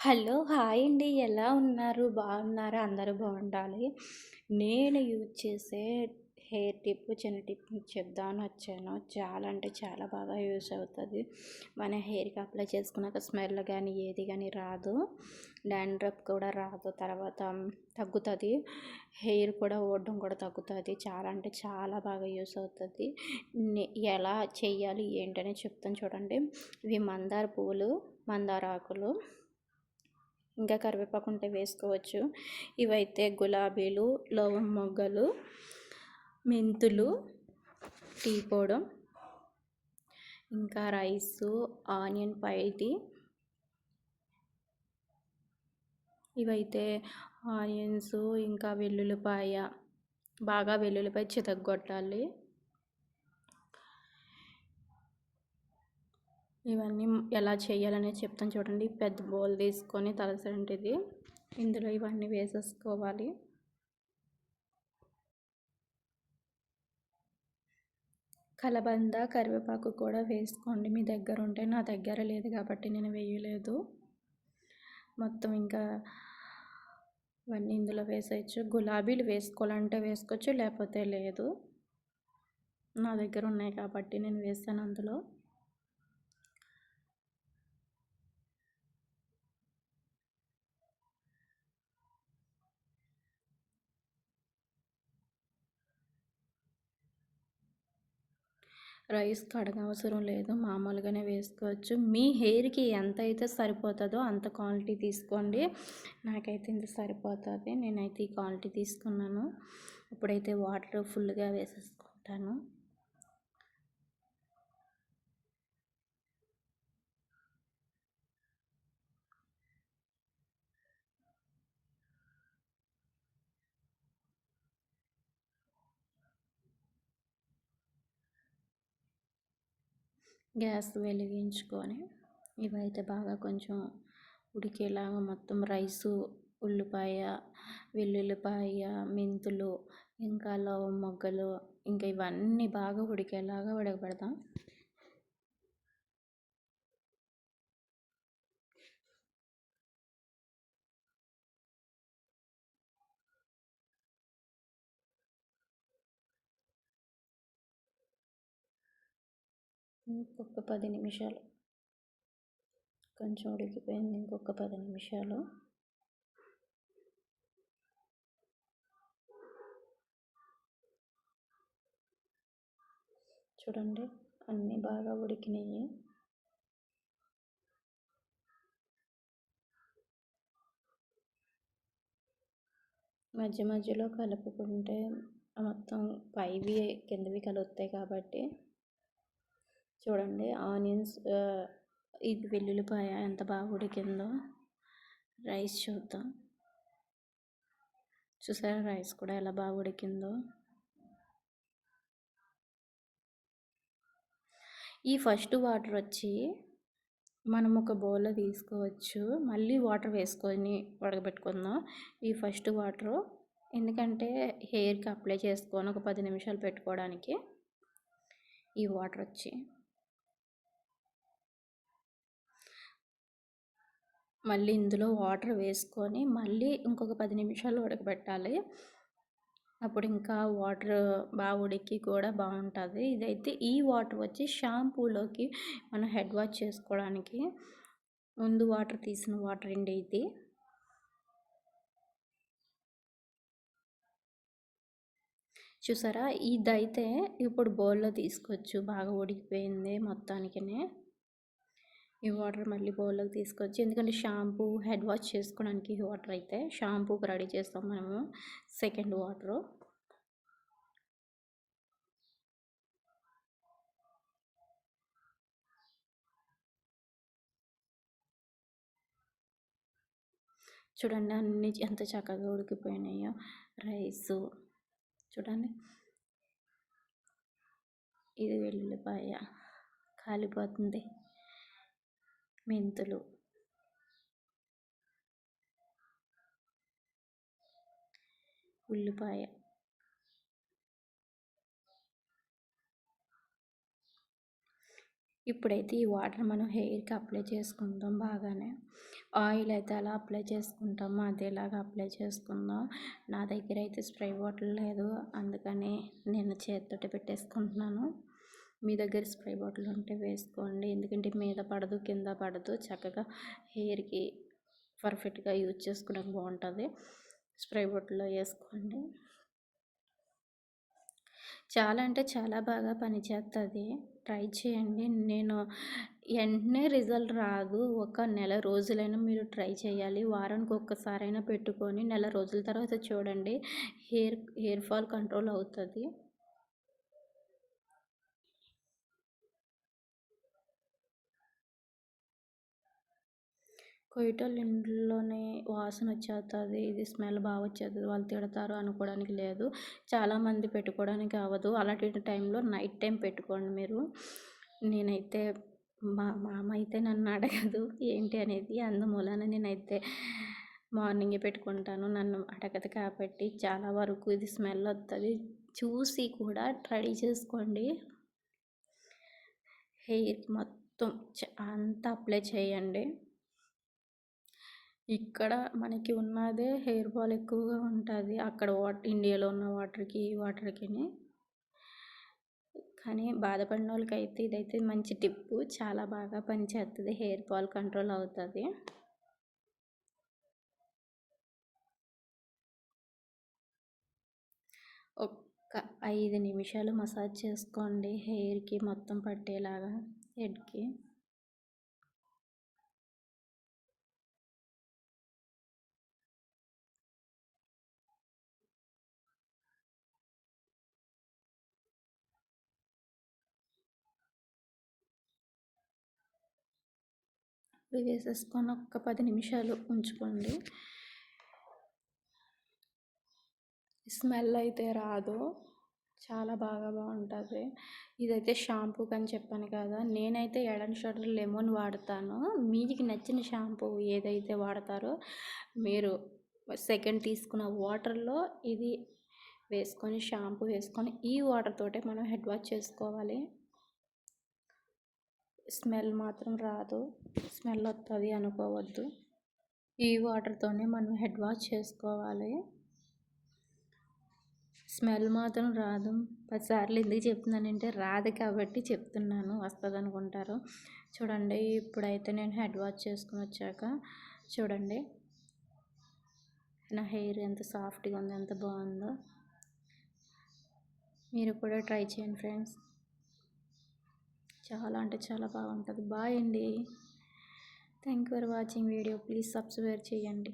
Hello! Hi అండి. ఎలా ఉన్నారు? బాగున్నారా? అందరూ బాగుండాలి. నేను యూజ్ చేసే హెయిర్ టిప్, చిన్న టిప్ మీకు చెప్దామని వచ్చాను. చాలా అంటే చాలా బాగా యూజ్ అవుతది. మన హెయిర్‌కి అప్లై చేసుకున్నాక స్మెల్ గానీ, ఏది గానీ రాదు. డాండ్రఫ్ కూడా రాదు. తర్వాత తగ్గుతది. హెయిర్ కూడా ఊడడం కూడా తగ్గుతది. చాలా అంటే చాలా బాగా యూజ్ అవుతది. నే ఎలా చెయ్యాలి, ఏంటని చెప్తాను చూడండి. ఇవి మందార పువ్వులు, మందార ఆకులు, ఇంకా కరివేపాకు ఉంటే వేసుకోవచ్చు. ఇవైతే గులాబీలు, లవం మొగ్గలు, మెంతులు, టీ పౌడర్, ఇంకా రైసు, ఆనియన్ పైటి. ఇవైతే ఆనియన్స్, ఇంకా వెల్లుల్లిపాయ, బాగా వెల్లుల్లిపాయ చితగ్గొట్టాలి. ఇవన్నీ ఎలా చేయాలనేది చెప్తాను చూడండి. పెద్ద బౌల్ తీసుకొని తలసంటిది ఇందులో ఇవన్నీ వేసేసుకోవాలి. కలబంద, కరివేపాకు కూడా వేసుకోండి మీ దగ్గర ఉంటే. నా దగ్గర లేదు కాబట్టి నేను వేయలేదు. మొత్తం ఇంకా ఇవన్నీ ఇందులో వేసేయచ్చు. గులాబీలు వేసుకోవాలంటే వేసుకోవచ్చు, లేకపోతే లేదు. నా దగ్గర ఉన్నాయి కాబట్టి నేను వేసాను అందులో. రైస్ కడగవసరం లేదు, మామూలుగానే వేసుకోవచ్చు. మీ హెయిర్‌కి ఎంత అయితే సరిపోతుందో అంత క్వాంటిటీ తీసుకోండి. నాకైతే ఇంత సరిపోతుంది. నేనైతే ఈ క్వాంటిటీ తీసుకున్నాను. ఇప్పుడైతే వాటర్ ఫుల్గా వేసేసుకుంటాను. గ్యాస్ వెలిగించుకొని ఇవైతే బాగా కొంచెం ఉడికేలాగా మొత్తం రైసు, ఉల్లిపాయ, వెల్లుల్లిపాయ, మెంతులు, ఇంకా లవం మొగ్గలు, ఇంకా ఇవన్నీ బాగా ఉడికేలాగా ఉడకబెడతాం. ఇంకొక 10 నిమిషాలు, కొంచెం ఉడికిపోయింది. ఇంకొక 10 నిమిషాలు. చూడండి అన్నీ బాగా ఉడికినాయి. మధ్య మధ్యలో కలుపుకుంటే మొత్తం పైవి కిందవి కలుస్తాయి కాబట్టి. చూడండి ఆనియన్స్, ఇది వెల్లుల్లిపాయ ఎంత బాగా ఉడికిందో. రైస్ చూద్దాం. చూసారా రైస్ కూడా ఎలా బాగా ఉడికిందో. ఈ ఫస్ట్ వాటర్ వచ్చి మనం ఒక బౌల్లో తీసుకోవచ్చు, మళ్ళీ వాటర్ వేసుకొని ఉడకబెట్టుకుందాం. ఈ ఫస్ట్ వాటరు ఎందుకంటే హెయిర్కి అప్లై చేసుకొని ఒక 10 నిమిషాలు పెట్టుకోవడానికి ఈ వాటర్ వచ్చి. మళ్ళీ ఇందులో వాటర్ వేసుకొని మళ్ళీ ఇంకొక 10 నిమిషాలు ఉడకబెట్టాలి. అప్పుడు ఇంకా వాటర్ బాగా ఉడికి కూడా బాగుంటుంది. ఇదైతే ఈ వాటర్ వచ్చి షాంపూలోకి మనం హెడ్ వాష్ చేసుకోవడానికి ముందు వాటర్ తీసిన వాటర్ అండి ఇది. చూసారా ఇదైతే ఇప్పుడు బౌల్లో తీసుకోవచ్చు. బాగా ఉడికిపోయింది మొత్తానికి. ఈ వాటర్ మళ్ళీ బౌల్లోకి తీసుకోవచ్చు, ఎందుకంటే షాంపూ హెడ్ వాష్ చేసుకోవడానికి ఈ వాటర్ అయితే షాంపూకి రెడీ చేస్తాం మనము. సెకండ్ వాటరు చూడండి అన్నీ ఎంత చక్కగా ఉడికిపోయినాయో. రైసు చూడండి, ఇది వెల్లుల్లిపాయ కాలిపోతుంది, మెంతులు, ఉల్లిపాయ, ఇప్పుడైతే ఈ వాటర్ మనం హెయిర్కి అప్లై చేసుకుందాం బాగానే. ఆయిల్ అయితే అలా అప్లై చేసుకుంటాము అదేలాగా అప్లై చేసుకుందాం. నా దగ్గర అయితే స్ప్రే బాటిల్ లేదు, అందుకని నేను చేతితోటి పెట్టేసుకుంటున్నాను. మీ దగ్గర స్ప్రే బాటిల్ ఉంటే వేసుకోండి, ఎందుకంటే మీద పడదు కింద పడదు, చక్కగా హెయిర్కి పర్ఫెక్ట్గా యూజ్ చేసుకోవడానికి బాగుంటుంది. స్ప్రే బాటిల్లో వేసుకోండి. చాలా అంటే చాలా బాగా పనిచేస్తుంది, ట్రై చేయండి. నేను వెంటనే రిజల్ట్ రాదు, ఒక నెల రోజులైనా మీరు ట్రై చేయాలి. వారానికి ఒక్కసారైనా పెట్టుకొని నెల రోజుల తర్వాత చూడండి, హెయిర్ ఫాల్ కంట్రోల్ అవుతుంది. కొయ్యటోళ్ళ ఇంట్లోనే వాసన వచ్చేస్తుంది, ఇది స్మెల్ బాగా వచ్చేస్తుంది, వాళ్ళు తిడతారు అనుకోవడానికి లేదు. చాలామంది పెట్టుకోవడానికి అవ్వదు, అలాంటి టైంలో నైట్ టైం పెట్టుకోండి మీరు. నేనైతే మా మామ అయితే నన్ను అడగదు ఏంటి అనేది, అందుమూలన నేనైతే మార్నింగే పెట్టుకుంటాను, నన్ను అడగదు కాబట్టి. చాలా వరకు ఇది స్మెల్ వస్తుంది, చూసి కూడా ట్రై చేసుకోండి. హెయిర్కి మొత్తం అంతా అప్లై చేయండి. ఇక్కడ మనకి ఉన్నదే హెయిర్ ఫాల్ ఎక్కువగా ఉంటుంది, అక్కడ ఇండియాలో ఉన్న వాటర్కి ఈ వాటర్కి. కానీ బాధపడిన వాళ్ళకైతే ఇదైతే మంచి టిప్పు, చాలా బాగా పనిచేస్తుంది, హెయిర్ ఫాల్ కంట్రోల్ అవుతుంది. ఒక్క 5 నిమిషాలు మసాజ్ చేసుకోండి హెయిర్కి మొత్తం పట్టేలాగా, హెడ్కి. వేసేసుకొని ఒక్క 10 నిమిషాలు ఉంచుకోండి. స్మెల్ అయితే రాదు, చాలా బాగుంటుంది. ఇదైతే షాంపూకి అని చెప్పాను కదా, నేనైతే హెడ్ అండ్ షోల్డర్ లెమన్ వాడతాను. మీకు నచ్చిన షాంపూ ఏదైతే వాడతారో మీరు సెకండ్ తీసుకున్న వాటర్లో ఇది వేసుకొని, షాంపూ వేసుకొని, ఈ వాటర్ తోటే మనం హెడ్ వాష్ చేసుకోవాలి. స్మెల్ మాత్రం రాదు, స్మెల్ వస్తుంది అనుకోవద్దు. ఈ వాటర్తోనే మనం హెడ్ వాష్ చేసుకోవాలి, స్మెల్ మాత్రం రాదు. 10 సార్లు ఎందుకు చెప్తున్నానంటే రాదు కాబట్టి చెప్తున్నాను, వస్తుంది అనుకుంటారు. చూడండి, ఇప్పుడైతే నేను హెడ్ వాష్ చేసుకుని వచ్చాక చూడండి నా హెయిర్ ఎంత సాఫ్ట్గా ఉందో, ఎంత బాగుందో. మీరు కూడా ట్రై చేయండి ఫ్రెండ్స్, చాలా అంటే చాలా బాగుంటుంది. బాయ్ అండి, thank you for watching video, please subscribe చేయండి.